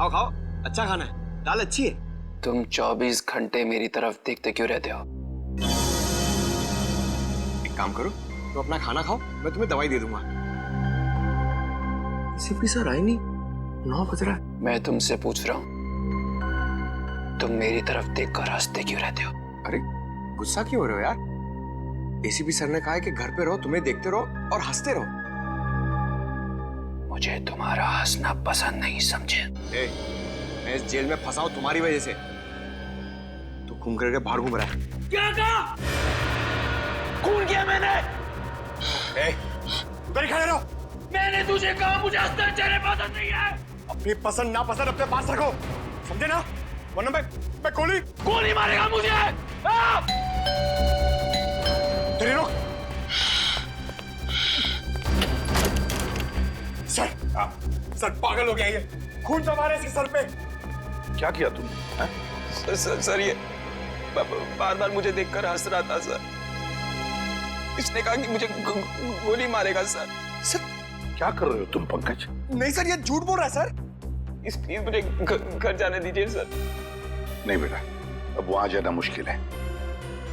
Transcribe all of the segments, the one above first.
खाओ खाओ, अच्छा खाना है, दाल अच्छी है। तुम 24 घंटे मेरी तरफ देखते क्यों रहते हो? एक काम करो, तो अपना खाना खाओ, मैं तुम्हें दवाई दे दूंगा। एसीपी सर आए नहीं, 9 बज रहा है। मैं तुमसे पूछ रहा हूँ, तुम मेरी तरफ देखकर हंसते क्यों रहते हो? अरे गुस्सा क्यों हो रहे हो यार? एसीपी सर ने कहा है कि घर पे रहो, तुम्हें देखते रहो और हंसते रहो। मुझे तुम्हारा हंसना पसंद नहीं, समझे? मैं इस जेल में फंसा हूं तुम्हारी वजह से। तू घूम करके बाहर घूम रहा है। क्या कहा? खून किया मैंने। उधर ही खड़े रहो। मैंने तुझे कहा मुझे हंसना चेहरे पसंद नहीं है। अपनी पसंद ना पसंद अपने पास रखो, समझे ना? वरना मैं गोली मारेगा मुझे। तेरी रोक। सर पागल हो गया ये, खून जमा रहे इसके सर पे। क्या किया तुमने? सर ये बार बार मुझे देखकर हंस रहा था सर। इसने कहा कि मुझे गोली मारेगा सर। सर क्या कर रहे हो तुम पंकज? नहीं सर, ये झूठ बोल रहा है सर। प्लीज मुझे घर जाने दीजिए सर। नहीं बेटा, अब वहां जाना मुश्किल है,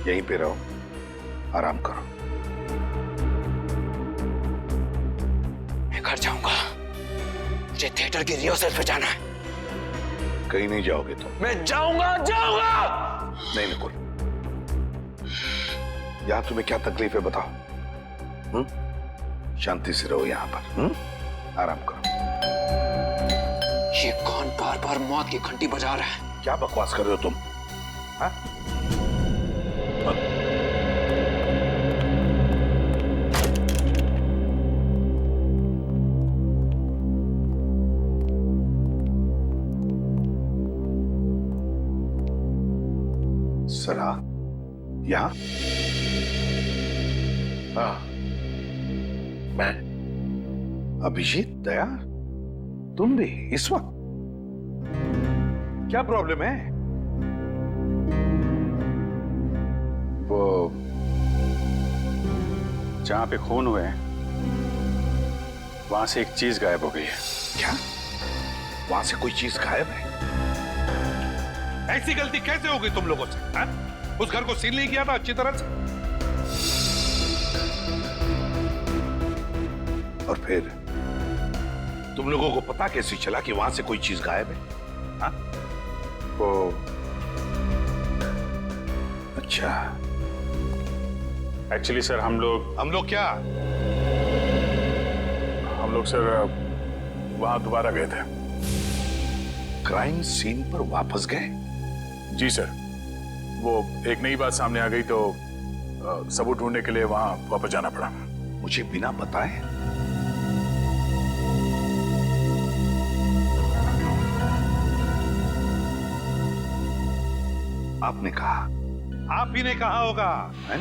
यहीं पे रहो, आराम करो। मैं घर जाऊंगा, मुझे थिएटर की रिहर्सल पे जाना है। कहीं नहीं जाओगे तुम। मैं जाऊंगा। नहीं नकुल, यहां तुम्हें क्या तकलीफ है बताओ? शांति से रहो यहां पर, आराम करो। ये कौन बार बार मौत की घंटी बजा रहा है? क्या बकवास कर रहे हो तुम? हाँ? सरा, यहाँ? हाँ, मैं अभिजीत, दया, तुम भी इस वक्त? क्या प्रॉब्लम है? वो जहां पे खून हुए हैं वहां से एक चीज गायब हो गई है। क्या? वहां से कोई चीज गायब है? ऐसी गलती कैसे हो गई तुम लोगों से? हा? उस घर को सील नहीं किया था अच्छी तरह से? और फिर तुम लोगों को पता कैसे चला कि वहां से कोई चीज गायब है? हा? वो अच्छा, एक्चुअली सर हम लोग क्या? हम लोग सर वहां दोबारा गए थे। क्राइम सीन पर वापस गए? जी सर, वो एक नई बात सामने आ गई तो सबूत ढूंढने के लिए वहां वापस जाना पड़ा। मुझे बिना बताए? आपने कहा? आप ही ने कहा होगा, है?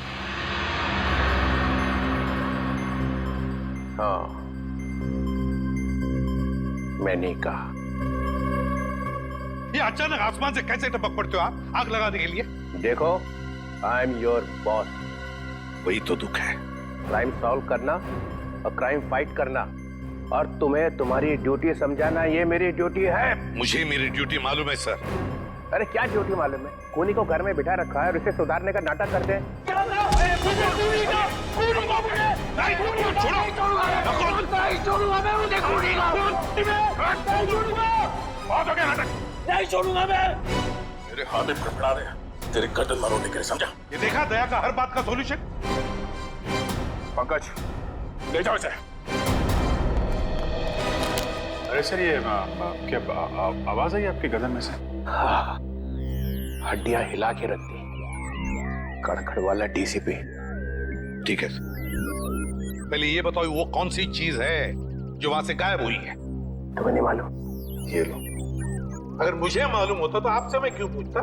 हाँ, मैंने कहा। ये अचानक आसमान से कैसे टपक पड़ते हो आप आग लगाने के लिए? देखो, आई एम योर बॉस। वही तो दुख है। क्राइम सॉल्व करना और क्राइम फाइट करना, और तुम्हें तुम्हारी ड्यूटी समझाना, ये मेरी ड्यूटी है। मुझे मेरी ड्यूटी मालूम है सर। अरे क्या ड्यूटी मालूम है? खूनी को घर में बिठा रखा है और उसे सुधारने का नाटक करते हैं। नहीं छोड़ूंगा मैं। मेरे हाथ में फड़फड़ा रहे हैं तेरे गर्दन मरोड़ने के लिए, समझा? ये देखा दया का हर बात का सॉल्यूशन? पंकज, ले जाओ इसे। अरे सर, ये क्या आवाज आई आपकी गर्दन में से? हाँ, हड्डियां हिला के रख दी। कड़खड़ वाला डीसीपी। ठीक है, पहले ये बताओ वो कौन सी चीज है जो वहां से गायब हुई है? तुम्हें नहीं मालूम? ये लो। अगर मुझे मालूम होता तो आपसे मैं क्यों पूछता?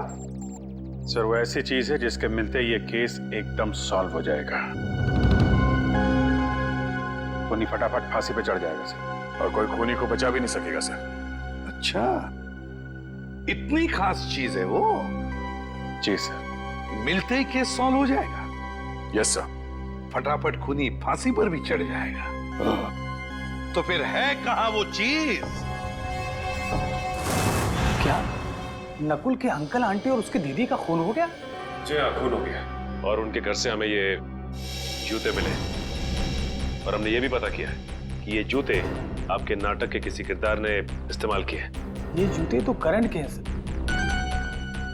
सर, वो ऐसी चीज है जिसके मिलते ये केस एकदम सॉल्व हो जाएगा। खूनी फटाफट फांसी पे चढ़ जाएगा सर, और कोई खूनी को बचा भी नहीं सकेगा सर। अच्छा, इतनी खास चीज है वो? जी सर। मिलते ही केस सॉल्व हो जाएगा? Yes sir. फटाफट खूनी फांसी पर भी चढ़ जाएगा। तो फिर है कहां वो चीज? क्या नकुल के अंकल आंटी और उसके दीदी का खून हो गया? जी हाँ, खून हो गया। और उनके घर से हमें ये जूते मिले और हमने ये भी पता किया कि ये जूते आपके नाटक के किसी किरदार ने इस्तेमाल किए। ये जूते तो करण के हैं सर,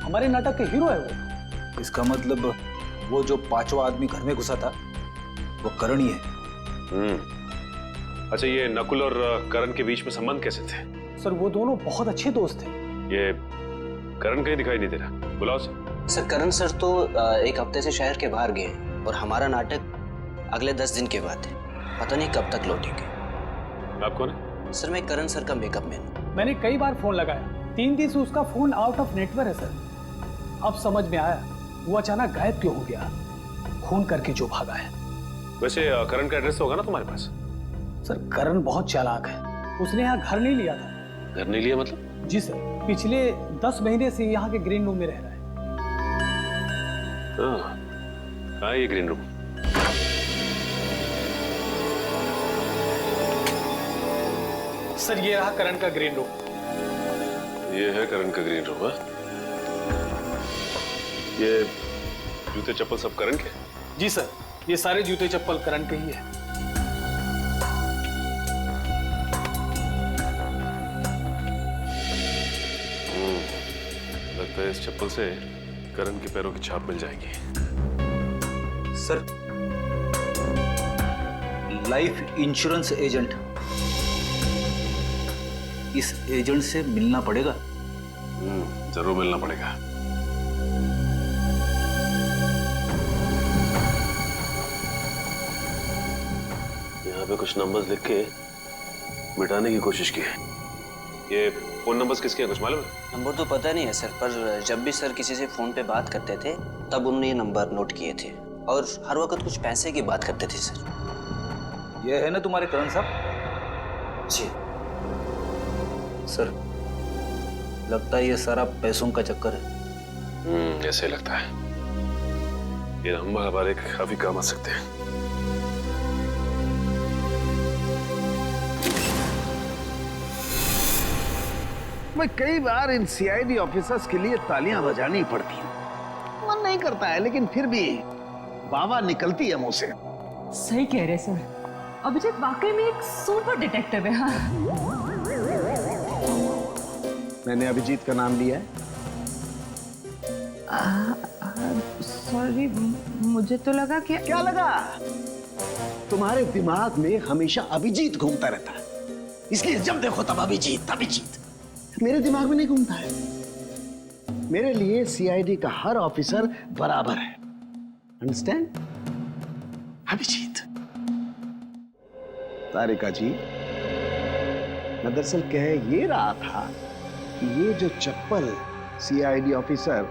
हमारे नाटक के हीरो है वो। इसका मतलब वो जो पांचवा आदमी घर में घुसा था वो करण ही है। अच्छा, ये नकुल और करण के बीच में संबंध कैसे थे? सर वो दोनों बहुत अच्छे दोस्त थे। ये करण कहीं दिखाई नहीं दे रहा, बुलाओ सर। सर करण सर तो एक हफ्ते से शहर के बाहर गए हैं और हमारा नाटक अगले 10 दिन के बाद है। पता नहीं कब तक लौटेंगे। आप कौन है? सर मैं करण सर का मेकअप मैन हूँ। मैंने कई बार फोन लगाया, 3 दिन से उसका फोन आउट ऑफ नेटवर्क है सर। अब समझ में आया वो अचानक गायब क्यों हो गया, खून करके जो भागा है। वैसे करण का एड्रेस होगा ना तुम्हारे पास? सर करण बहुत चालाक है, उसने यहाँ घर नहीं लिया था। घर नहीं लिया मतलब? जी सर, पिछले 10 महीने से यहाँ के ग्रीन रूम में रह रहा है। कहाँ है ये ग्रीन रूम? सर ये रहा करण का ग्रीन रूम। ये है करण का ग्रीन रूम। ये जूते चप्पल सब करण के? जी सर, ये सारे जूते चप्पल करण के ही है। लगता है इस चप्पल से करण के पैरों की छाप मिल जाएगी। सर लाइफ इंश्योरेंस एजेंट, इस एजेंट से मिलना पड़ेगा। जरूर मिलना पड़ेगा। यहाँ पे कुछ नंबर्स लिख के मिटाने की कोशिश की है। ये फोन नंबर्स किसके हैं, कुछ मालूम है? नंबर तो पता नहीं है सर, पर जब भी सर किसी से फोन पे बात करते थे तब उन्होंने ये नंबर नोट किए थे और हर वक्त कुछ पैसे की बात करते थे सर। ये है ना तुम्हारे करण साहब? जी सर लगता है ये सारा पैसों का चक्कर है। ऐसे लगता है। ये नंबर हमारे काफी काम आ सकते हैं। मैं कई बार इन सीआईडी ऑफिसर्स के लिए तालियां बजानी पड़ती हैं। मन नहीं करता है लेकिन फिर भी वाह निकलती है मुंह से। सही कह रहे सर, अभिजीत वाकई में एक सुपर डिटेक्टिव है। हाँ मैंने अभिजीत का नाम लिया है। सॉरी, मुझे तो लगा कि क्या लगा? तुम्हारे दिमाग में हमेशा अभिजीत घूमता रहता है, इसलिए जब देखो तब अभिजीत अभिजीत। मेरे दिमाग में नहीं घूमता है। मेरे लिए सीआईडी का हर ऑफिसर बराबर है। अंडरस्टैंड? अभिजीत। तारिका जी, मैं दरअसल कह ये रहा था कि ये जो चप्पल सीआईडी ऑफिसर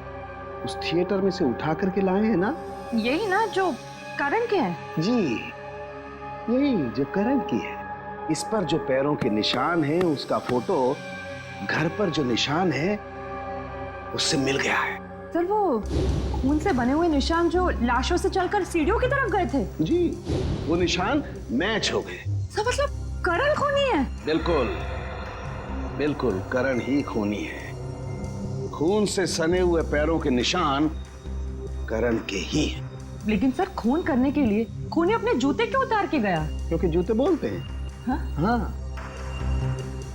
उस थिएटर में से उठा करके लाए हैं ना, यही ना जो करण के हैं? जी यही जो करण की है। इस पर जो पैरों के निशान हैं उसका फोटो घर पर जो निशान है उससे मिल गया है। सर वो खून से बने हुए निशान जो लाशों से चलकर सीढ़ियों की तरफ गए थे? जी वो निशान मैच हो गए। सर मतलब करण खूनी है? बिल्कुल बिल्कुल, करण ही खूनी है। खून से सने हुए पैरों के निशान करण के ही हैं। लेकिन सर खून करने के लिए खूनी अपने जूते क्यों उतार के गया? क्योंकि जूते बोलते हैं। हाँ? हाँ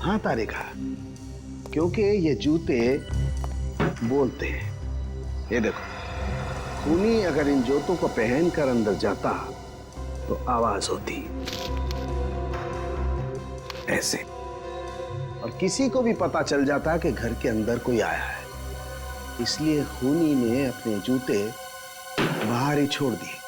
हाँ तारिका, क्योंकि ये जूते बोलते हैं। ये देखो, खूनी अगर इन जूतों को पहनकर अंदर जाता तो आवाज होती ऐसे, और किसी को भी पता चल जाता कि घर के अंदर कोई आया है। इसलिए खूनी ने अपने जूते बाहर ही छोड़ दिए।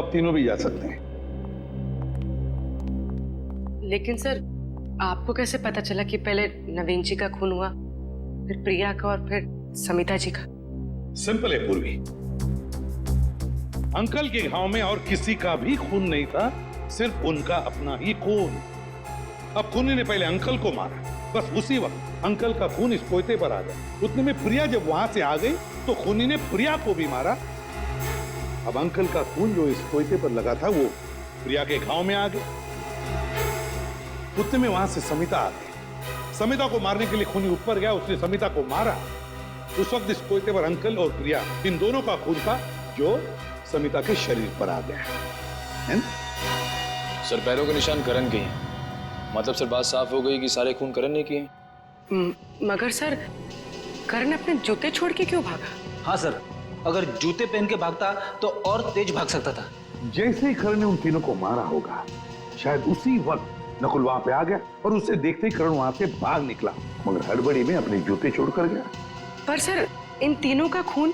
आप तीनों भी जा सकते हैं। लेकिन सर, आपको कैसे पता चला कि पहले नवीन जी का खून हुआ, फिर प्रिया का और फिर समिता जी का? सिंपल है पूर्वी, अंकल के घाव में और किसी का भी खून नहीं था, सिर्फ उनका अपना ही खून। अब खूनी ने पहले अंकल को मारा, बस उसी वक्त अंकल का खून इस पोते पर आ गया। उतने में प्रिया जब वहां से आ गई तो खूनी ने प्रिया को भी मारा। अब अंकल का खून जो इस पोते पर लगा था वो प्रिया के घाव में आ गया। उतने में वहां से समिता आ गई। समिता को मारने के लिए खूनी ऊपर गया, उसने समिता को मारा। उस वक्त इस पोते पर अंकल और प्रिया, इन दोनों का खून था जो समिता के शरीर पर आ गया है। सर पैरों के निशान करण के हैं, मतलब सर बात साफ हो गई कि सारे खून करण ने किए। मगर सर, करण अपने जूते छोड़ के क्यों भागा? हाँ सर, अगर जूते पहन के भागता तो और तेज भाग सकता था। जैसे ही करण ने उन तीनों को मारा होगा, शायद उसी वक्त नकुल वहां पे आ गया और उसे देखते ही करण वहां से भाग निकला, मगर हड़बड़ी में अपने जूते छोड़कर गया। पर सर, इन तीनों का खून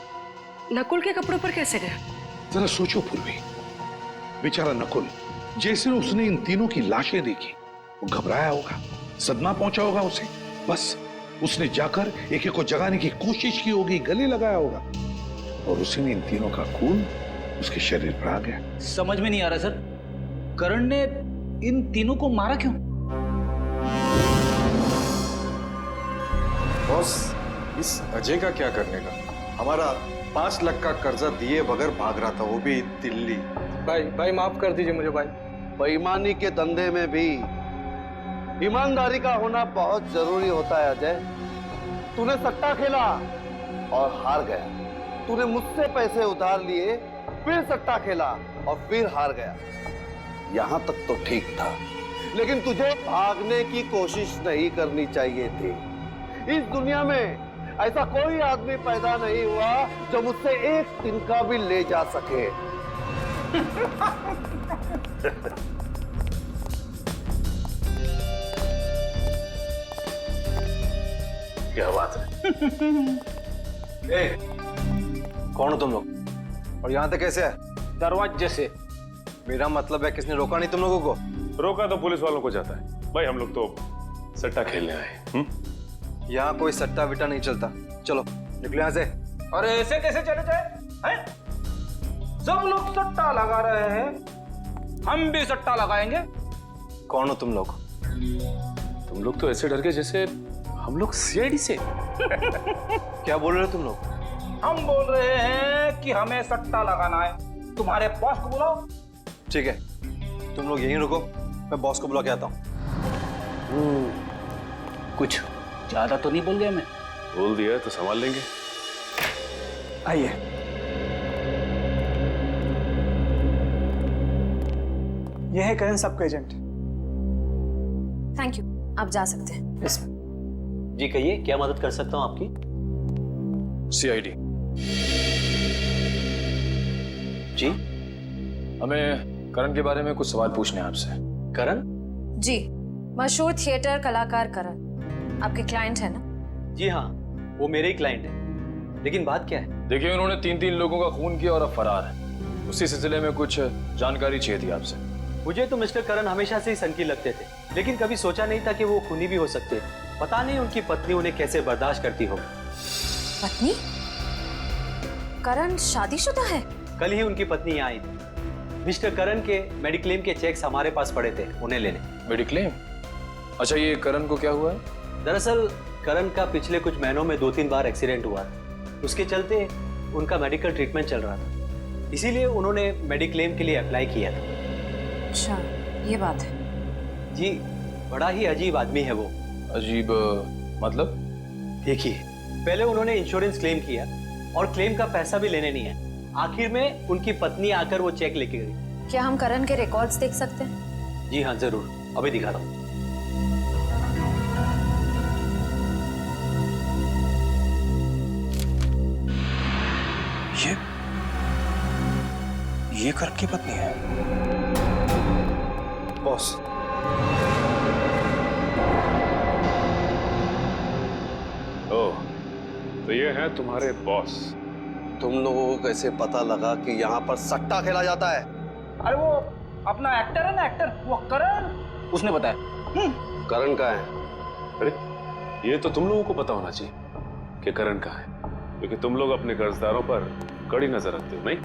नकुल के कपड़ों पर कैसे गया? जरा सोचो पूर्वी, बेचारा नकुल, जैसे उसने इन तीनों की लाशें देखी वो घबराया होगा, सदमा पहुंचा होगा उसे। बस उसने जाकर एक एक को जगाने की कोशिश की होगी, गले लगाया होगा, और उसी में इन तीनों का खून उसके शरीर पर आ गया। समझ में नहीं आ रहा सर, करण ने इन तीनों को मारा क्यों? बॉस, इस अजय का क्या करने का? हमारा 5 लाख का कर्जा दिए बगैर भाग रहा था, वो भी दिल्ली। भाई माफ कर दीजिए मुझे भाई। बेईमानी के धंधे में भी ईमानदारी का होना बहुत जरूरी होता है अजय। तूने सट्टा खेला और हार गया। तूने मुझसे पैसे उधार लिए, फिर सट्टा खेला और फिर हार गया। यहां तक तो ठीक था, लेकिन तुझे भागने की कोशिश नहीं करनी चाहिए थी। इस दुनिया में ऐसा कोई आदमी पैदा नहीं हुआ जो मुझसे एक तिनका भी ले जा सके। क्या बात है? ए, कौन हो तुम लोग और यहाँ तक कैसे है? दरवाजे से। मेरा मतलब है किसने रोका नहीं तुम लोगों को? रोका तो पुलिस वालों को जाता है भाई, हम लोग तो सट्टा खेलने आए। यहाँ कोई सट्टा विट्टा नहीं चलता, चलो निकलो यहाँ से। अरे ऐसे कैसे चले जाए हैं? सब लोग सट्टा लगा रहे हैं, हम भी सट्टा लगाएंगे। कौन हो तुम लोग? तुम लोग तो ऐसे डर गए जैसे हम लोग सीआईडी से। क्या बोल रहे हो तुम लोग? हम बोल रहे हैं कि हमें सट्टा लगाना है। तुम्हारे बॉस को बुलाओ। ठीक है, तुम लोग यहीं रुको, मैं बॉस को बुला के आता हूँ। कुछ ज्यादा तो नहीं बोल गया मैं? बोल दिया तो संभाल लेंगे। आइए। यह है करण सबका एजेंट। थैंक यू, आप जा सकते हैं। जी कहिए, क्या मदद कर सकता हूँ आपकी? सीआईडी जी, हमें करण के बारे में कुछ सवाल पूछने हैं आपसे। करण? जी, मशहूर थिएटर कलाकार करण आपके क्लाइंट है ना? जी हाँ, वो मेरे ही क्लाइंट है। लेकिन बात क्या है? देखिए, उन्होंने 3 लोगों का खून किया और अब फरार है। उसी सिलसिले में कुछ जानकारी चाहिए थी आपसे। मुझे तो मिस्टर करण हमेशा से ही सनकी लगते थे, लेकिन कभी सोचा नहीं था कि वो खूनी भी हो सकते। पता नहीं उनकी पत्नी उन्हें कैसे बर्दाश्त करती हो। पत्नी? करण शादीशुदा है? कल ही उनकी पत्नी यहाँ आई थी। मिस्टर करण के मेडिक्लेम के चेक्स हमारे पास पड़े थे, उन्हें लेने। मेडिक्लेम? अच्छा, ये करण को क्या हुआ है? दरअसल करण का पिछले कुछ महीनों में 2-3 बार एक्सीडेंट हुआ। उसके चलते उनका मेडिकल ट्रीटमेंट चल रहा था, इसीलिए उन्होंने मेडिक्लेम के लिए अप्लाई किया था। अच्छा, ये बात है। जी, बड़ा ही अजीब आदमी है वो। अजीब मतलब? देखिए, पहले उन्होंने इंश्योरेंस क्लेम किया और क्लेम का पैसा भी लेने नहीं है। आखिर में उनकी पत्नी आकर वो चेक लेके गई। क्या हम करण के रिकॉर्ड्स देख सकते हैं? जी हाँ, जरूर, अभी दिखाता हूँ। ये करण की पत्नी है। बॉस, ओह, तो ये हैं तुम्हारे बॉस। तुम लोगों को कैसे पता लगा कि यहाँ पर सट्टा खेला जाता है? अरे वो अपना एक्टर है ना, एक्टर, वो करण, उसने बताया। करण का है? अरे ये तो तुम लोगों को पता होना चाहिए कि करण कहाँ है, क्योंकि तुम लोग अपने कर्जदारों पर कड़ी नजर रखते हो, नहीं?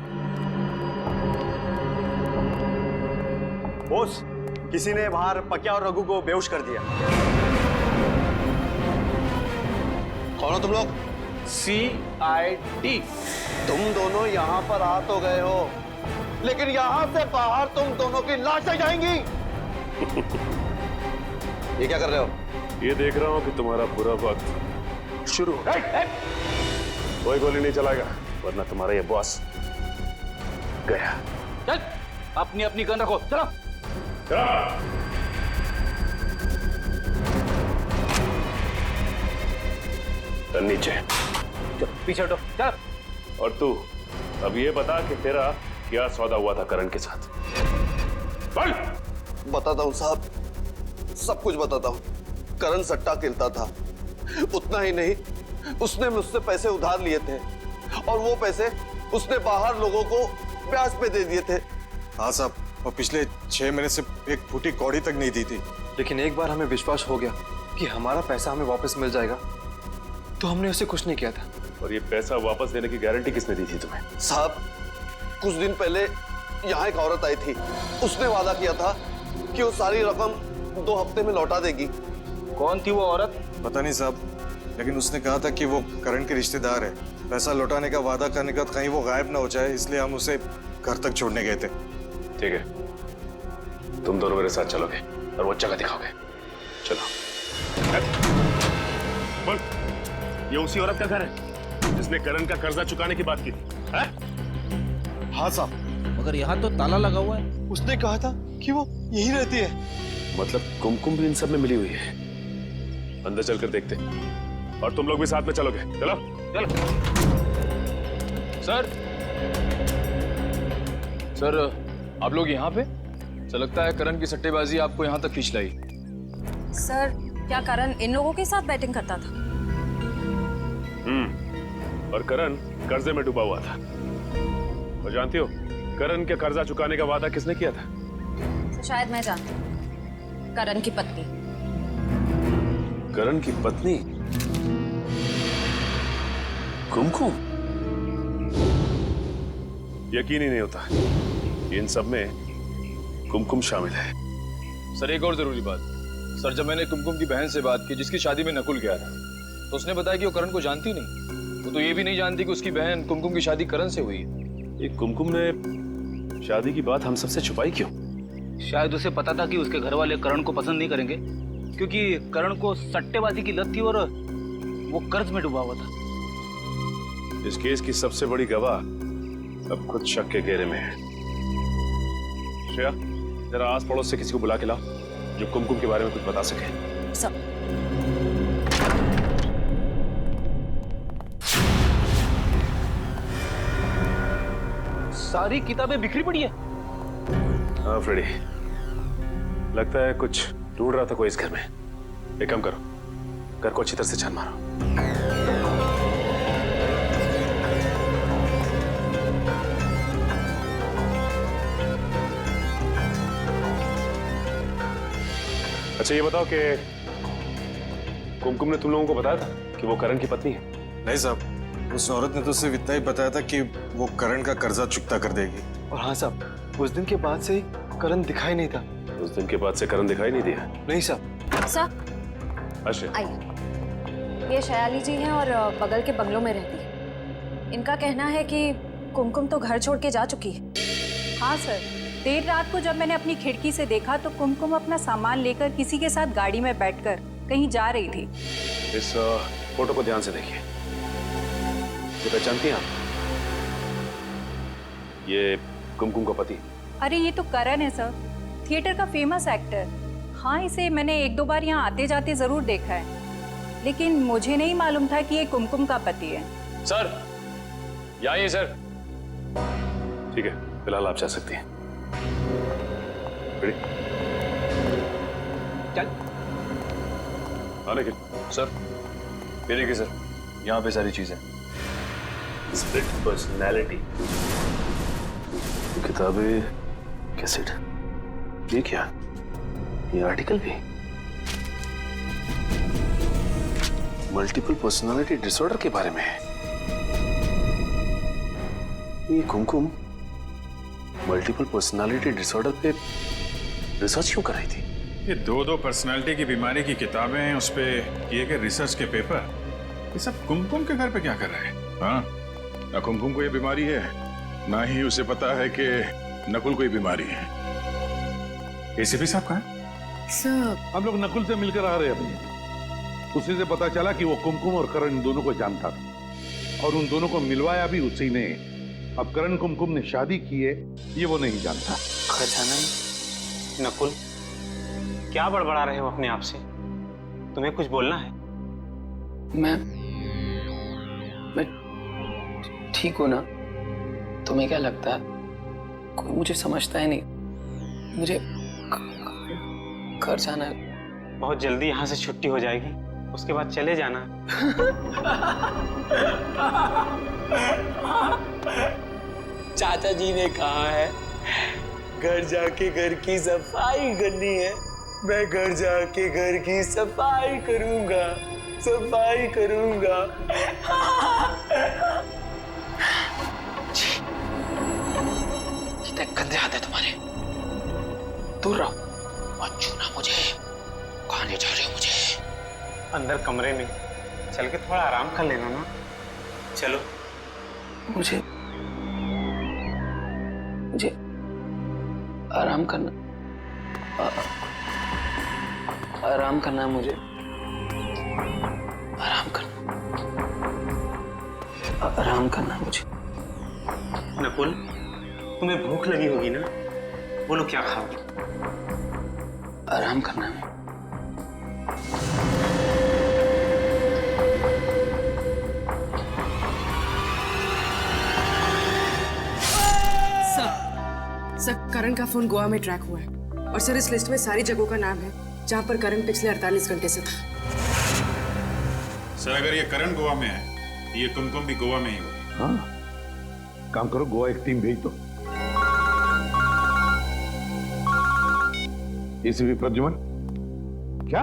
बॉस, किसी ने बाहर पक्या और रघु को बेहोश कर दिया। कौन हो तुम लोग? CID। तुम दोनों यहाँ पर आ तो गए हो, लेकिन यहाँ से बाहर तुम दोनों की लाशें जाएंगी। ये क्या कर रहे हो? ये देख रहा हूँ कि तुम्हारा बुरा वक्त शुरू हो गया। कोई गोली नहीं चलाएगा, वरना तुम्हारा ये बॉस गया। चल, अपनी अपनी गन रखो, चलो। चल नीचे, चल पीछे हटो, चल। और तू अब ये बता कि तेरा क्या सौदा हुआ था करण के साथ? बोल। बताता हूँ साहब, सब कुछ बताता हूँ। करण सट्टा खेलता था, उतना ही नहीं, उसने मुझसे पैसे उधार लिए थे और वो पैसे उसने बाहर लोगों को ब्याज पे दे दिए थे। हाँ साहब, और पिछले 6 महीने से एक फूटी कौड़ी तक नहीं दी थी। लेकिन एक बार हमें विश्वास हो गया कि हमारा पैसा हमें वापस मिल जाएगा, तो हमने उसे कुछ नहीं किया था। और ये पैसा वापस देने की गारंटी किसने दी थी तुम्हें? साहब, कुछ दिन पहले यहाँ एक औरत आई थी, उसने वादा किया था कि वो सारी रकम 2 हफ्ते में लौटा देगी। कौन थी वो औरत? पता नहीं साहब, लेकिन उसने कहा था कि वो करण के रिश्तेदार है। पैसा लौटाने का वादा करने का कहीं वो गायब ना हो जाए, इसलिए हम उसे घर तक छोड़ने गए थे। ठीक है, तुम दोनों मेरे साथ चलोगे और वो जगह दिखाओगे। चलो। बोल, ये उसी औरत का घर है जिसने करण का कर्जा चुकाने की बात की थी? हाँ साहब। मगर यहाँ तो ताला लगा हुआ है। उसने कहा था कि वो यही रहती है। मतलब कुमकुम भी इन सब में मिली हुई है। अंदर चलकर देखते हैं, और तुम लोग भी साथ में चलोगे। चलो चलो। सर, आप लोग यहाँ पे? सर लगता है करण की सट्टेबाजी आपको यहाँ तक खींच लाई। सर, क्या करण इन लोगों के साथ बैटिंग करता था? और करण कर्जे में डूबा हुआ था। और जानती हो करण के कर्जा चुकाने का वादा किसने किया था? तो शायद मैं जानती हूँ, करण की पत्नी। करण की पत्नी कुमकुम? यकीन ही नहीं होता इन सब में कुमकुम शामिल है। सर एक और जरूरी बात। सर, जब मैंने कुमकुम की बहन से बात की जिसकी शादी में नकुल गया था, तो उसने बताया कि वो करण को जानती नहीं। वो तो ये भी नहीं जानती कि उसकी बहन कुमकुम की शादी करण से हुई है। ये कुमकुम ने शादी की बात हम सबसे छुपाई क्यों? शायद उसे पता था कि उसके घर वाले करण को पसंद नहीं करेंगे, क्योंकि करण को सट्टेबाजी की लत थी और वो कर्ज में डूबा हुआ था। इस केस की सबसे बड़ी गवाह अब खुद शक के घेरे में है। श्रेया, जरा आस पड़ोस से किसी को बुला के लाओ जो कुमकुम के बारे में कुछ बता सके। सब। सारी किताबें बिखरी पड़ी है। हाँ फ्रेडी, लगता है कुछ ढूंढ रहा था कोई इस घर में। एक काम करो, घर को अच्छी तरह से छान मारो। अच्छा ये बताओ कि कुमकुम ने तुम लोगों को बताया था कि वो करण की पत्नी है? नहीं साहब, उस औरत ने तो सिर्फ इतना ही बताया था कि वो करण का कर्जा चुकता कर देगी। और हाँ साहब, उस दिन के बाद से ही करण दिखाई नहीं था। उस दिन के बाद से करण दिखाई नहीं दिया? नहीं साहब। सर, अच्छा, आइए। ये शयाली जी हैं और बगल के बंगलों में रहती है। इनका कहना है कि कुमकुम तो घर छोड़ के जा चुकी है। हाँ सर, देर रात को जब मैंने अपनी खिड़की से देखा तो कुमकुम अपना सामान लेकर किसी के साथ गाड़ी में बैठकर कहीं जा रही थी। इस फोटो को ध्यान से देखिए। ये पहचानती हैं आप? ये कुमकुम का पति। अरे ये तो करण है सर, थिएटर का फेमस एक्टर। हाँ, इसे मैंने 1-2 बार यहाँ आते जाते जरूर देखा है, लेकिन मुझे नहीं मालूम था कि ये कुमकुम का पति है। सर, आइए सर। ठीक है, फिलहाल आप जा सकती हैं। चल। आने के सर, ये देखिए सर, यहाँ पे सारी चीजें। स्प्लिट पर्सनैलिटी, किताबें कैसेट? ये क्या? ये आर्टिकल भी? मल्टीपल पर्सनालिटी डिसऑर्डर के बारे में है। ये कुमकुम मल्टीपल पर्सनालिटी डिसऑर्डर पे रिसर्च क्यों कर रही थी? ये दो पर्सनालिटी की बीमारी की किताबें हैं, उस पे किए गए रिसर्च के पेपर, ये सब कुमकुम के घर पे क्या कर रहे हैं? हाँ, ना कुमकुम को ये बीमारी है, ना ही उसे पता है कि नकुल को ये बीमारी है। एसीपी साहब कहाँ हैं? सर, हम लोग नकुल से मिलकर आ रहे हैं अभी। उसी से पता चला कि वो कुमकुम और करण इन दोनों को जानता था और उन दोनों को मिलवाया भी उसी ने। अब करण कुमकुम ने शादी की है ये वो नहीं जानता। खजानन, नकुल, क्या बड़बड़ा रहे हो अपने आप से? तुम्हें कुछ बोलना है? मैं ठीक हूं ना? तुम्हें क्या लगता है कोई मुझे समझता है नहीं? मुझे घर जाना है। बहुत जल्दी यहाँ से छुट्टी हो जाएगी, उसके बाद चले जाना। चाचा जी ने कहा है घर जाके घर की सफाई करनी है। मैं घर जाके घर की सफाई करूंगा, सफाई करूंगा। कितने गंदे हाथ है तुम्हारे, दूर रहो, मत छूना मुझे। कहाँ ले जा रहे हो मुझे? अंदर कमरे में चल के थोड़ा आराम कर लेना ना। चलो। मुझे आराम करना, आराम करना है मुझे, आराम करना, आराम करना है मुझे। नकुल, तुम्हें भूख लगी होगी ना? बोलो क्या खाओगे? आराम करना है। सर, करण का फोन गोवा में ट्रैक हुआ है और सर इस लिस्ट में सारी जगहों का नाम है जहां पर करण पिछले 48 घंटे से था। सर, अगर ये करण गोवा में है, ये कुमकुम भी गोवा में ही होगी। हाँ, काम करो, गोवा एक टीम भेज दो। एसीपी प्रद्युमन, क्या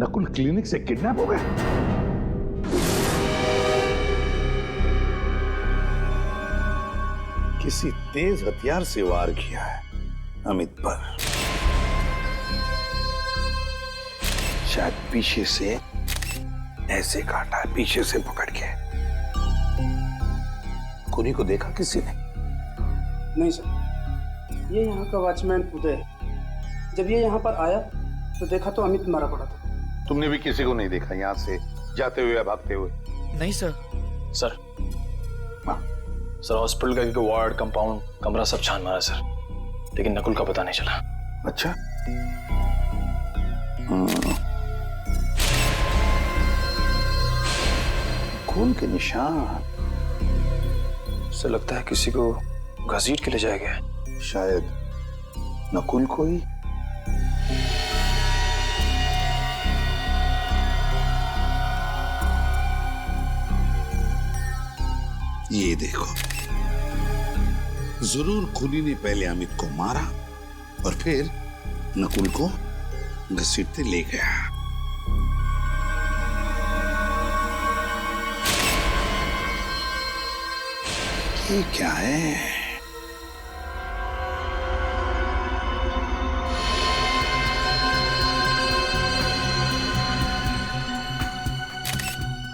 नकुल क्लिनिक से किडनैप हो गए? किसी तेज हथियार से वार किया है अमित पर। शायद पीछे से ऐसे काटा है, पीछे से पकड़ के। खूनी को देखा किसी ने? नहीं सर, ये यहाँ का वॉचमैन उदय है। जब ये यहाँ पर आया तो देखा तो अमित मारा पड़ा था। तुमने भी किसी को नहीं देखा यहाँ से जाते हुए या भागते हुए? नहीं सर। सर, सर हॉस्पिटल का एक वार्ड, कंपाउंड, कमरा सब छान मारा सर, लेकिन नकुल का पता नहीं चला। अच्छा। खून के निशान। सर लगता है किसी को घसीट के ले जाया गया। शायद नकुल को ही। ये देखो, जरूर खूनी ने पहले अमित को मारा और फिर नकुल को घसीटते ले गया। ये क्या है?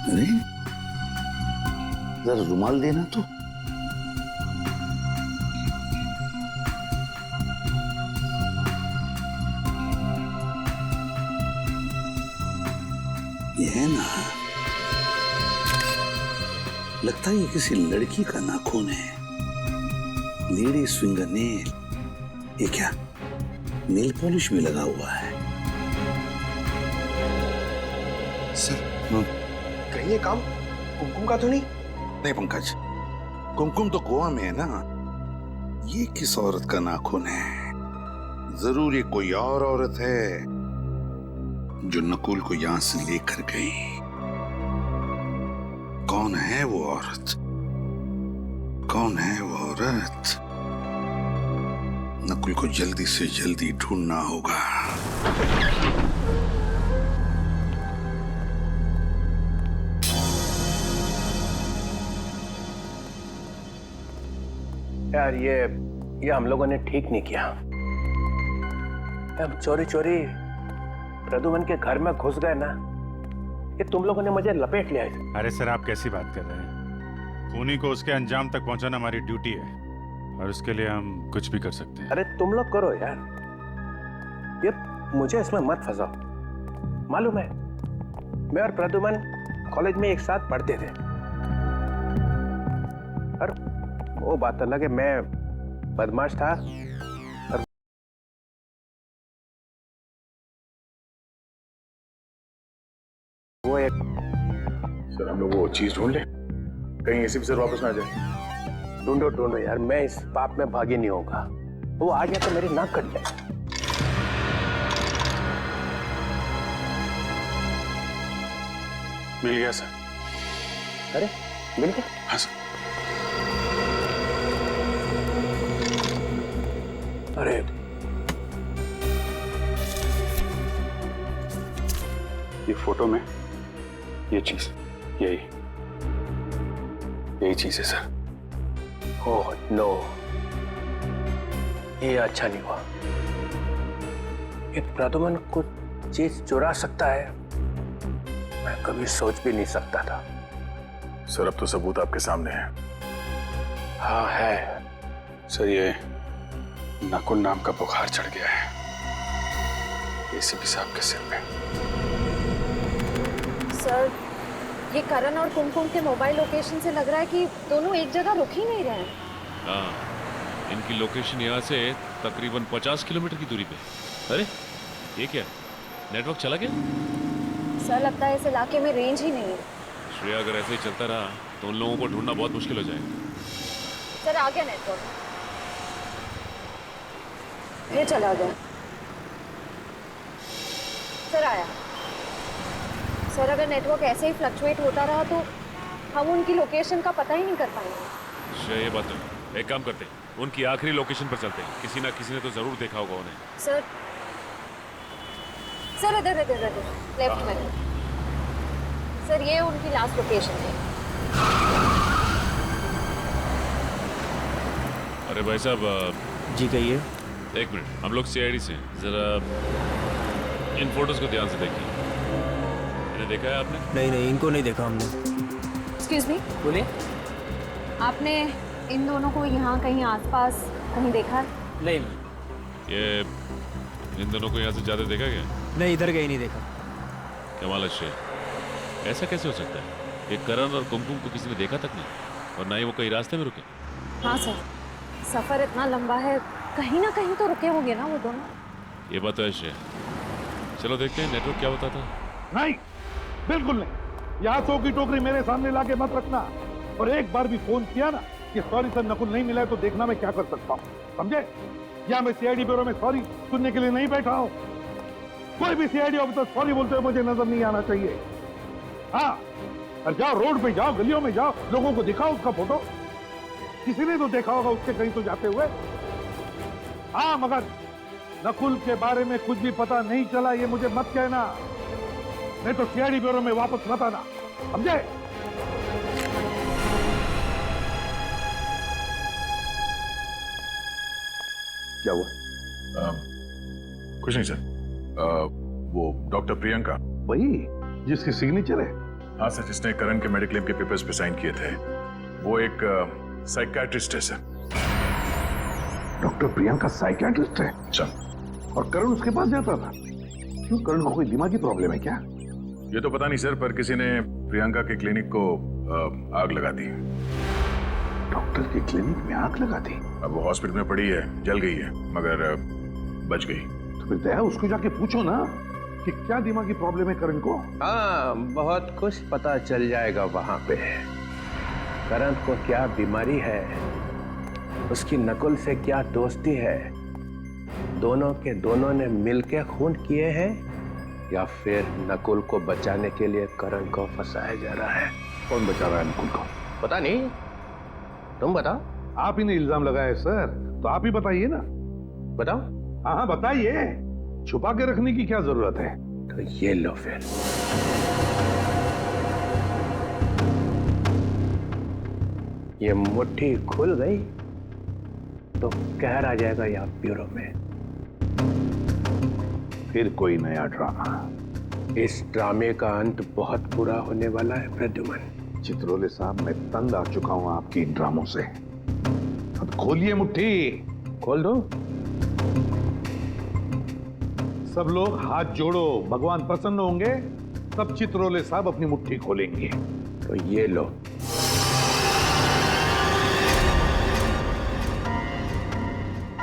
अरे जरा रुमाल देना तो। ये है ना, लगता है ये किसी लड़की का नाखून है। Lady swinger nail. ये क्या, नेल पॉलिश भी लगा हुआ है? सर, कहीं ये काम कुमकुम का तो नहीं? नहीं पंकज, कुमकुम तो गोवा में है ना। ये किस औरत का नाखून है? जरूर ये कोई और औरत है जो नकुल को यहां से लेकर गई। कौन है वो औरत? कौन है वो औरत? नकुल को जल्दी से जल्दी ढूंढना होगा। यार ये हम लोगों ने ठीक नहीं किया। हम चोरी चोरी प्रदुमन के घर में घुस गए ना, ये तुम लोगों ने मुझे लपेट लिया है। अरे सर, आप कैसी बात कर रहे हैं? खूनी को उसके अंजाम तक पहुंचाना हमारी ड्यूटी है और उसके लिए हम कुछ भी कर सकते हैं। अरे तुम लोग करो यार, ये मुझे इसमें मत फंसाओ। मालूम है, मैं और प्रदुमन कॉलेज में एक साथ पढ़ते थे, और वो बात अलग है, मैं बदमाश था और वो एक। सर, हम लोग वो चीज ढूंढ लें, कहीं ऐसे भी सर वापस ना आ जाए। ढूंढो ढूंढो यार, मैं इस पाप में भागी नहीं होगा। वो आ गया तो मेरी नाक कट जाए। मिल गया सर। अरे मिल गया? हाँ सर। अरे ये फोटो में ये चीज, यही चीज है सर। ओह नो, ये अच्छा नहीं हुआ। एक प्रदुमन कुछ चीज चुरा सकता है, मैं कभी सोच भी नहीं सकता था। सर, अब तो सबूत आपके सामने है। हाँ है सर। ये नकुल नाम का बुखार चढ़ गया है एसीपी साहब के सिर पे। सर, ये करण और कुमकुम के मोबाइल लोकेशन से लग रहा है कि दोनों एक जगह रुक ही नहीं रहे हैं। हाँ, इनकी लोकेशन यहाँ से तकरीबन 50 किलोमीटर की दूरी पे। अरे ये क्या, नेटवर्क चला गया? सर, लगता है इस इलाके में रेंज ही नहीं है। श्रेया, अगर ऐसे ही चलता रहा तो उन लोगों को ढूंढना बहुत मुश्किल हो जाएगा। सर, आ गया नेटवर्क, ये चला गया। सर आया। सर, अगर नेटवर्क ऐसे ही फ्लक्चुएट होता रहा तो हम उनकी लोकेशन का पता ही नहीं कर पाएंगे। श्रेया, ये बात है। एक काम करते हैं, उनकी आखिरी लोकेशन पर चलते हैं। किसी ना किसी ने तो जरूर देखा होगा उन्हें। सर, इधर लेफ्ट में। सर, ये उनकी लास्ट लोकेशन है। अरे भाई साहब। जी कहिए। एक मिनट, हम लोग सीआईडी से हैं। जरा इन फोटोज को ध्यान से देखिए। इन्हें देखा है आपने? नहीं, इनको नहीं देखा हमने। एक्सक्यूज मी, बोलिए। आपने इन दोनों को यहाँ कहीं आसपास कहीं देखा है? नहीं। ये इन दोनों को यहाँ से ज्यादा देखा क्या? नहीं, इधर कहीं नहीं देखा। कमाल है, ऐसा कैसे हो सकता है? ये करण और कुमकुम को किसी ने देखा तक नहीं, और ना ही वो कहीं रास्ते में रुके। हाँ सर, सफर इतना लंबा है, कहीं ना कहीं तो रुके होंगे ना वो दोनों। ये बात तो है। चलो देखते हैं नेटवर्क क्या बताता है। नहीं, बिल्कुल नहीं। यहाँ 100 की टोकरी मेरे सामने लाके मत रखना। और एक बार भी फोन किया ना कि सॉरी सर नकुल नहीं मिला है, तो देखना मैं क्या कर सकता हूँ, समझे? या मैं सीआईडी ब्यूरो में सॉरी सुनने के लिए नहीं बैठा हूँ। कोई भी सीआईडी ऑफिसर सॉरी बोलते हुए मुझे नजर नहीं आना चाहिए। हाँ, और जाओ, रोड पे जाओ, गलियों में जाओ, लोगों को दिखाओ उसका फोटो। किसी ने तो देखा होगा उसके कहीं तो जाते हुए। हाँ, मगर नकुल के बारे में कुछ भी पता नहीं चला ये मुझे मत कहना, नहीं तो सीआईडी ब्यूरो में वापस मत आना, समझे? क्या हुआ? कुछ नहीं सर। वो डॉक्टर प्रियंका, वही जिसकी सिग्नेचर है? हाँ सर, जिसने करण के मेडिक्लेम के पेपर्स पे साइन किए थे। वो एक साइकियाट्रिस्ट है सर। डॉक्टर प्रियंका साइकियाट्रिस्ट है? सर। और करण उसके पास जाता था? क्यों, करण को कोई दिमागी प्रॉब्लम है क्या? ये तो पता नहीं सर, पर किसी ने प्रियंका के क्लिनिक को आग लगा दी। डॉक्टर के क्लिनिक में आग लगा दी? अब वो हॉस्पिटल में पड़ी है, जल गई है, मगर बच गई। तो फिर दया उसको जाके पूछो ना कि क्या दिमागी प्रॉब्लम है करण को। हाँ, बहुत कुछ पता चल जाएगा वहां पे। करण को क्या बीमारी है, उसकी नकुल से क्या दोस्ती है, दोनों के दोनों ने मिलकर खून किए हैं, या फिर नकुल को बचाने के लिए करण को फंसाया जा रहा है। कौन बचा रहा है नकुल को? पता नहीं, तुम बताओ। आप ही ने इल्जाम लगाया है सर, तो आप ही बताइए ना। बताओ। हाँ हाँ बताइए, छुपा के रखने की क्या जरूरत है? तो ये लो फिर। ये मुट्ठी खुल गई तो कहर आ जाएगा यहाँ ब्यूरो में। फिर कोई नया ड्रामा। इस ड्रामे का अंत बहुत बुरा होने वाला है प्रद्युमन। चित्रोले साहब, मैं तंग आ चुका हूं आपकी इन ड्रामों से। अब खोलिए मुट्ठी। खोल दो। सब लोग हाथ जोड़ो, भगवान प्रसन्न होंगे तब चित्रोले साहब अपनी मुट्ठी खोलेंगे। तो ये लो।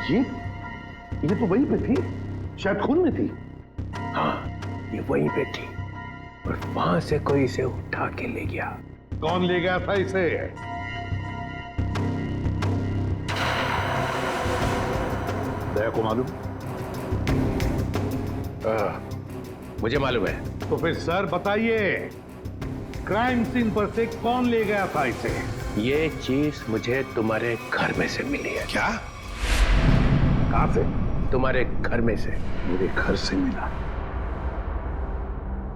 ये तो वहीं पे थी, शायद खून में थी। हाँ, ये वहीं पे थी और वहां से कोई इसे उठा के ले गया। कौन ले गया था इसे? दया को मालूम? मुझे मालूम है। तो फिर सर बताइए, क्राइम सीन पर से कौन ले गया था इसे? ये चीज मुझे तुम्हारे घर में से मिली है। क्या? कहां से? तुम्हारे घर में से। मेरे घर से मिला?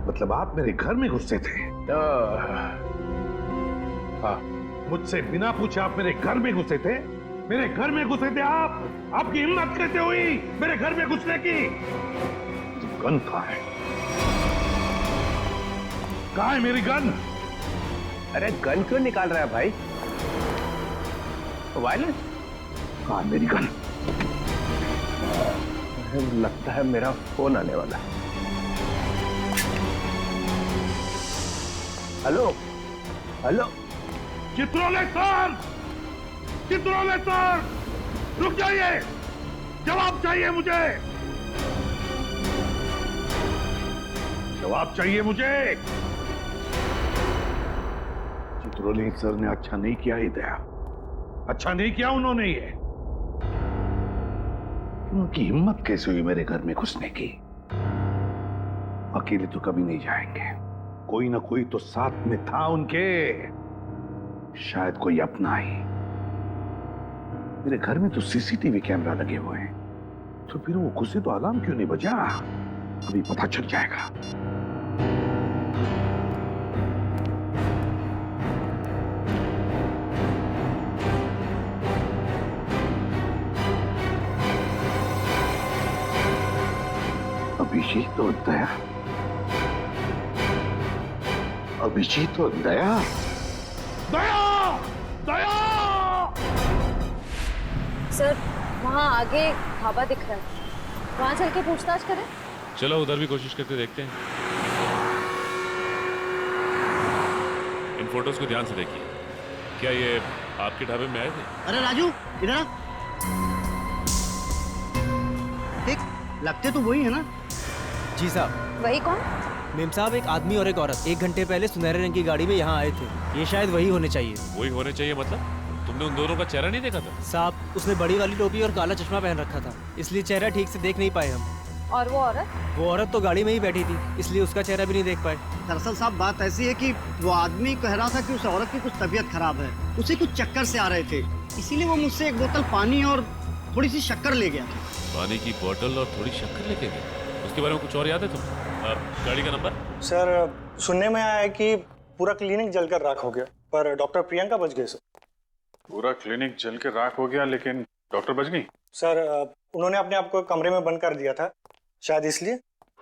मतलब आप मेरे घर में घुसे थे? हाँ, मुझसे बिना पूछे आप मेरे घर में घुसे थे? मेरे घर में घुसे थे आप? आपकी हिम्मत कैसे हुई मेरे घर में घुसने की? गन कहाँ है? कहाँ है मेरी गन? अरे गन क्यों निकाल रहा है भाई? वायलेंस? कहाँ है मेरी गन? लगता है मेरा फोन आने वाला है। Hello hello. Chitrole sir, Chitrole sir, रुक जाइए, जवाब चाहिए मुझे, जवाब चाहिए मुझे। चित्रोले सर ने अच्छा नहीं किया ही दया। अच्छा नहीं किया उन्होंने ये? उनकी हिम्मत कैसे हुई मेरे घर में घुसने की? अकेले तो कभी नहीं जाएंगे, कोई ना कोई तो साथ में था उनके, शायद कोई अपना ही। मेरे घर में तो सीसीटीवी कैमरा लगे हुए हैं, तो फिर वो घुसे तो अलार्म क्यों नहीं बजा? अभी पता चल जाएगा। अभिजीत और दया, अभिजीत और दया, दया, दया! सर, वहाँ आगे ढाबा दिख रहा है, वहाँ चल के पूछताछ करें? चलो उधर भी कोशिश करके देखते हैं। इन फोटोज को ध्यान से देखिए। क्या ये आपके ढाबे में आए थे? अरे राजू, इधर आ। देख, लगते तो वही है ना? जी साहब। वही कौन? मेम साहब, एक आदमी और एक औरत 1 घंटे पहले सुनहरे रंग की गाड़ी में यहाँ आए थे। ये शायद वही होने चाहिए। वही होने चाहिए मतलब? तुमने उन दोनों का चेहरा नहीं देखा था? साहब, उसने बड़ी वाली टोपी और काला चश्मा पहन रखा था, इसलिए चेहरा ठीक से देख नहीं पाए हम। और वो औरत? वो औरत तो गाड़ी में ही बैठी थी, इसलिए उसका चेहरा भी नहीं देख पाए। दरअसल साहब बात ऐसी है कि वो आदमी कह रहा था कि उस औरत की कुछ तबीयत खराब है, उसे कुछ चक्कर से आ रहे थे, इसीलिए वो मुझसे 1 बोतल पानी और थोड़ी सी शक्कर ले गया। पानी की बोतल और थोड़ी शक्कर लेके गए? उसके बारे में कुछ और याद है तुम? गाड़ी का नंबर? सर, सुनने में आया है कि पूरा क्लिनिक जलकर राख हो गया, पर डॉक्टर प्रियंका बच गए। सर, पूरा क्लिनिक जल के राख हो गया लेकिन डॉक्टर बच गई? सर, उन्होंने अपने आप को कमरे में बंद कर दिया था, शायद इसलिए।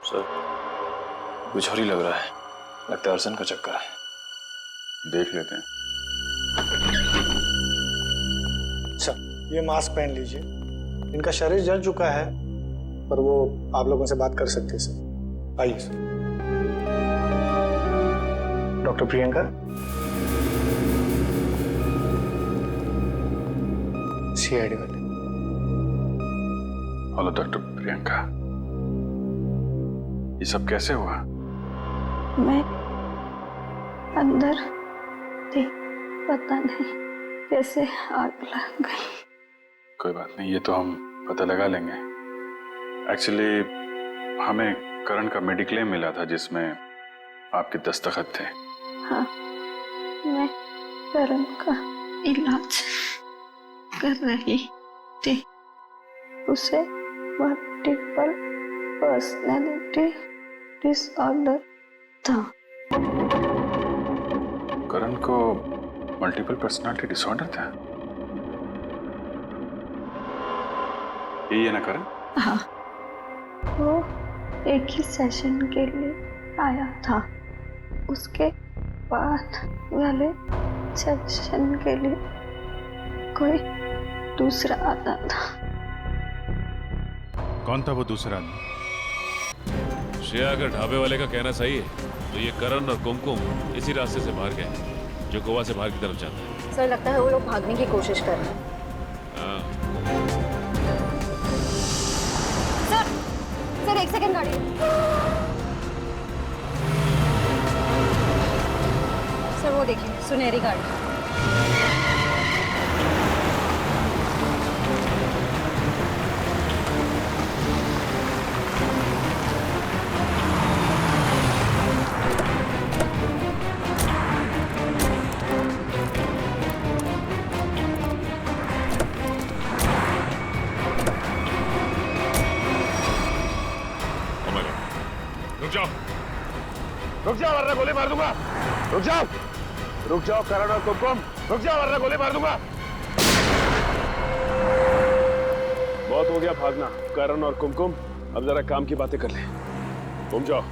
सर, कुछ और ही लग रहा है, लगता है अर्सन का चक्कर है। देख लेते हैं। अच्छा, ये मास्क पहन लीजिए। इनका शरीर जल चुका है, पर वो आप लोगों से बात कर सकते हैं। सर, आइए सर। डॉक्टर प्रियंका, सीआईडी वाले। हेलो डॉक्टर प्रियंका, ये सब कैसे हुआ? मैं अंदर थी, पता नहीं कैसे आग लग गई। कोई बात नहीं, ये तो हम पता लगा लेंगे। एक्चुअली हमें करण का मेडिक्लेम मिला था जिसमें आपके दस्तखत थे। हाँ, मैं करण का इलाज कर रही थी, उसे मल्टीपल पर्सनैलिटी डिसऑर्डर था। करण को मल्टीपल पर्सनालिटी डिसऑर्डर था? यही है ना करण? हाँ, वो एक ही सेशन के लिए आया था, उसके बाद वाले सेशन के लिए कोई दूसरा आता था। कौन था वो दूसरा आदमी? श्रेया, अगर ढाबे वाले का कहना सही है तो ये करण और कुमकुम इसी रास्ते से बाहर गए जो गोवा से बाहर की तरफ जाता है। सर लगता है वो लोग भागने की कोशिश कर रहे हैं। सर एक सेकंड गाड़ी। सर वो देखिए सुनहरी गाड़ी। रुक जाओ वरना गोली मार दूंगा। रुक जाओ करण और कुमकुम, रुक जाओ वरना गोली मार दूंगा। बहुत हो गया भागना। करण और कुमकुम, अब जरा काम की बातें कर ले। घूम जाओ।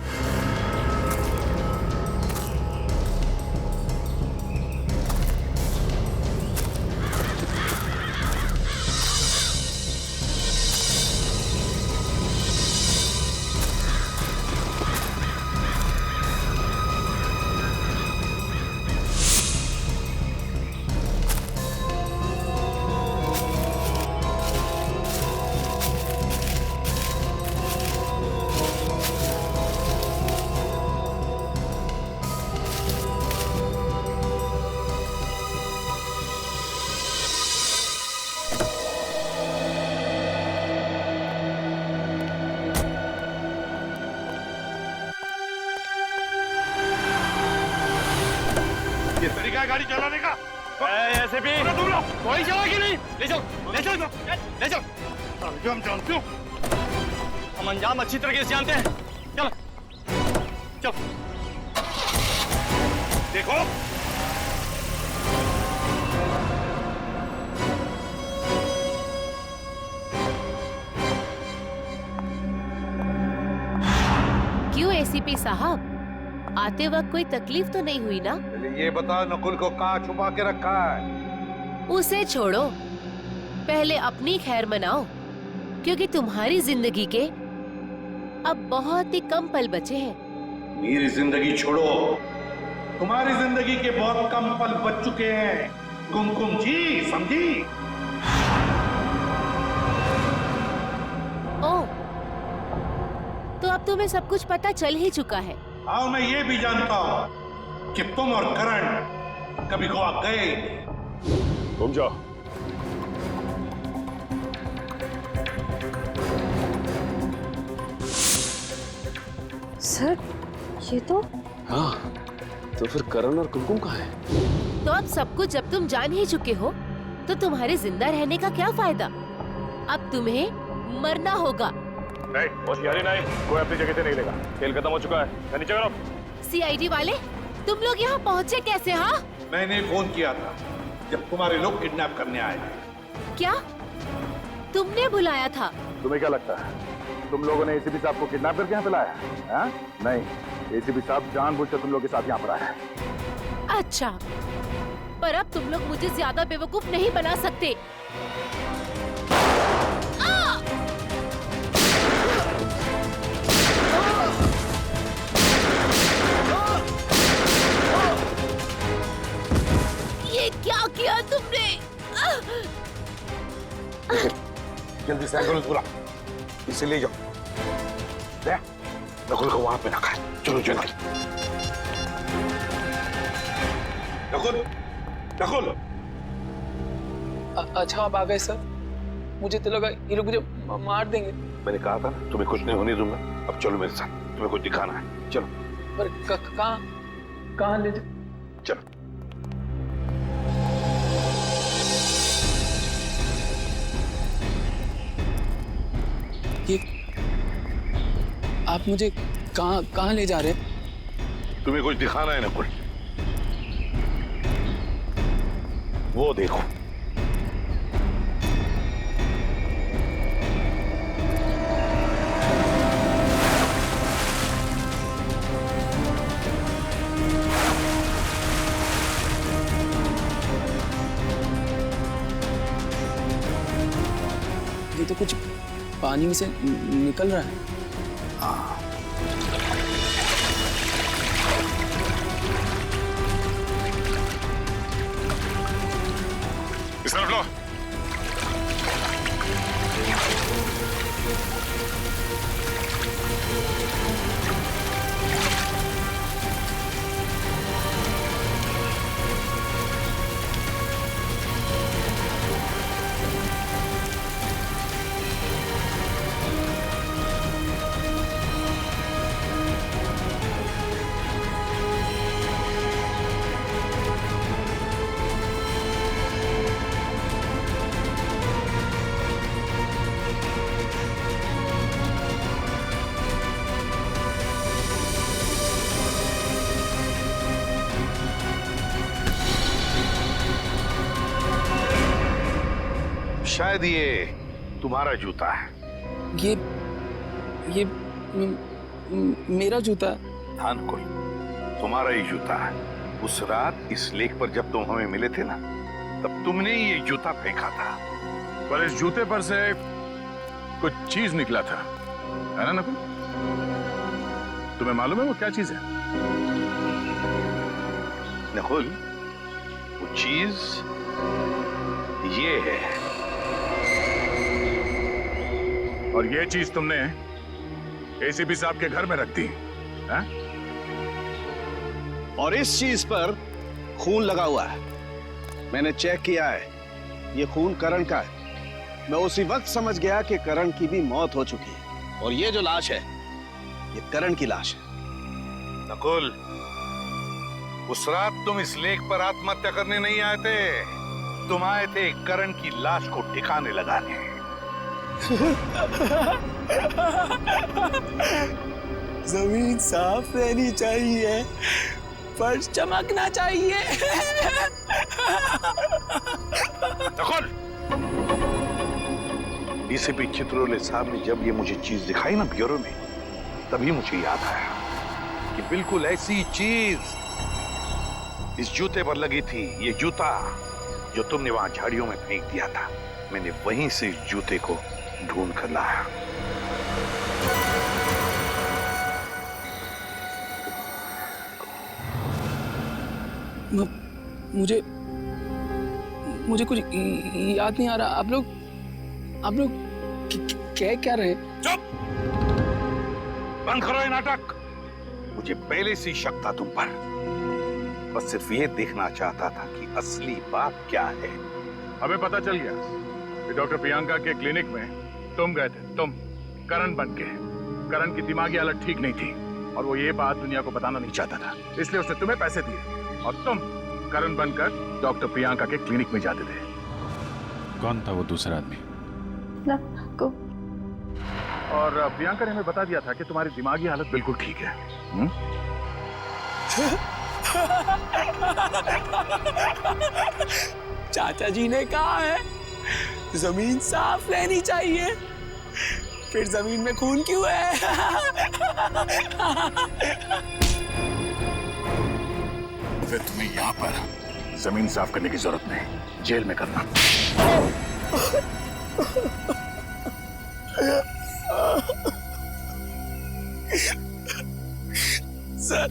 ये तरीका है गाड़ी चलाने का? ऐसे भी कोई चला कि नहीं? ले जाओ जो हम जानते हो। हम अंजाम अच्छी तरीके से जानते हैं। चलो चलो देखो क्यों एसीपी साहब, आते वक्त कोई तकलीफ तो नहीं हुई ना? ये बताओ नकुल को कहाँ छुपा के रखा है? उसे छोड़ो, पहले अपनी खैर मनाओ, क्योंकि तुम्हारी जिंदगी के अब बहुत ही कम पल बचे हैं। मेरी जिंदगी छोड़ो, तुम्हारी जिंदगी के बहुत कम पल बच चुके हैं कुमकुम जी, समझी? ओ, तो अब तुम्हें सब कुछ पता चल ही चुका है। हाँ, मैं ये भी जानता हूँ कि तुम और करण कभी गोवा गए। घूम जाओ। सर ये तो हाँ, तो फिर करण और कुमकुम कहाँ है? तो अब सब कुछ जब तुम जान ही चुके हो, तो तुम्हारे जिंदा रहने का क्या फायदा? अब तुम्हें मरना होगा। नहीं, होशियारी नहीं, कोई अपनी जगह से नहीं लेगा। खेल खत्म हो चुका है, नीचे करो। सीआईडी वाले, तुम लोग यहाँ पहुँचे कैसे? हाँ, मैंने फोन किया था जब तुम्हारे लोग किडनैप करने आए थे। क्या तुमने बुलाया था? तुम्हें क्या लगता है तुम लोगों ने एसीपी साहब को किडनैप करके यहाँ पे लाया है? नहीं, एसीपी साहब जानबूझकर तुम लोग के साथ यहाँ पर आया है। अच्छा, पर अब तुम लोग मुझे ज्यादा बेवकूफ नहीं बना सकते। ये क्या किया तुमने? जल्दी से एम्बुलेंस बुला, इसे ले जाओ। नकुल को वहां पे रखा है, चलो जल्दी। नकुल, नकुल। अच्छा आप आ गए सर, मुझे तो लगा ये लोग मुझे मार देंगे। मैंने कहा था ना तुम्हें कुछ नहीं होने दूंगा। अब चलो मेरे साथ, तुम्हें कुछ दिखाना है, चलो। पर कहाँ ले जाओ? चलो। आप मुझे कहाँ ले जा रहे हैं? तुम्हें कुछ दिखाना है नकुल? वो देखो। ये तो कुछ पानी में से निकल रहा है। इस तरफ लो। शायद ये तुम्हारा जूता है। ये मेरा जूता? हाँ नकुल, तुम्हारा ही जूता है। उस रात इस लेक पर जब तुम हमें मिले थे ना, तब तुमने ये जूता फेंका था। पर इस जूते पर से कुछ चीज निकला था, है ना नकुल? तुम्हें मालूम है वो क्या चीज है? नकुल, वो चीज ये है। और ये चीज तुमने एसीपी साहब के घर में रख दी, है? और इस चीज पर खून लगा हुआ है। मैंने चेक किया है, ये खून करण का है। मैं उसी वक्त समझ गया कि करण की भी मौत हो चुकी है। और ये जो लाश है, ये करण की लाश है। नकुल, उस रात तुम इस लेक पर आत्महत्या करने नहीं आए थे, तुम आए थे करण की लाश को ठिकाने लगाने। जमीन साफ रहनी चाहिए, फर्श चमकना चाहिए। नकुल, डीसीपी चित्रोले साहब ने जब ये मुझे चीज दिखाई ना ब्यूरो में, तभी मुझे याद आया कि बिल्कुल ऐसी चीज इस जूते पर लगी थी। ये जूता जो तुमने वहां झाड़ियों में फेंक दिया था, मैंने वहीं से इस जूते को ढूंढ कर लाया। मुझे कुछ याद नहीं आ रहा। आप लोग क्या रहे? चुप! बंद करो ये नाटक। मुझे पहले से शक था तुम पर। बस सिर्फ ये देखना चाहता था कि असली बात क्या है। हमें पता चल गया कि डॉक्टर प्रियंका के क्लिनिक में तुम गए थे, तुम करण बन के। करण की दिमागी हालत ठीक नहीं थी और वो ये बात दुनिया को बताना नहीं चाहता था, इसलिए उसने तुम्हें पैसे दिए और तुम करण बनकर डॉक्टर प्रियंका के क्लिनिक में जाते थे। कौन था वो दूसरा आदमी? और प्रियंका ने हमें बता दिया था कि तुम्हारी दिमागी हालत बिल्कुल ठीक है। चाचा जी ने कहा है जमीन साफ रहनी चाहिए, फिर जमीन में खून क्यों है? फिर तुम्हें यहाँ पर जमीन साफ करने की जरूरत नहीं, जेल में करना। सर,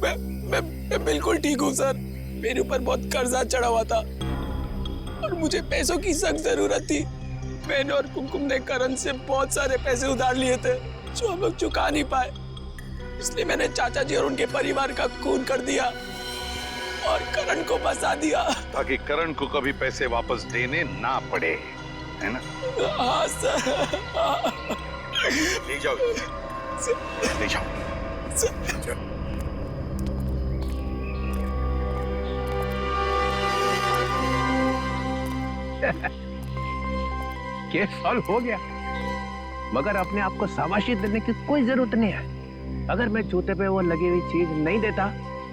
मैं बिल्कुल ठीक हूँ सर। मेरे ऊपर बहुत कर्जा चढ़ा हुआ था और मुझे पैसों की सख्त जरूरत थी। मैंने और कुमकुम ने करण से बहुत सारे पैसे उधार लिए थे जो हम लोग चुका नहीं पाए, इसलिए मैंने चाचा जी और उनके परिवार का खून कर दिया और करण को बचा दिया, ताकि करण को कभी पैसे वापस देने ना पड़े, है ना? हाँ सर। ले जाओ, ले जाओ। केस सॉल्व हो गया। मगर अपने आप को शाबाशी देने की कोई जरूरत नहीं है। अगर मैं जूते पे वो लगी हुई चीज नहीं देता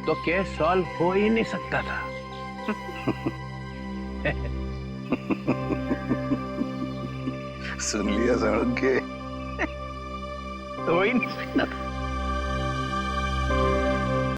तो केस सॉल्व हो ही नहीं सकता था। सुन लिया साड़ू के हो ही नहीं सकता था।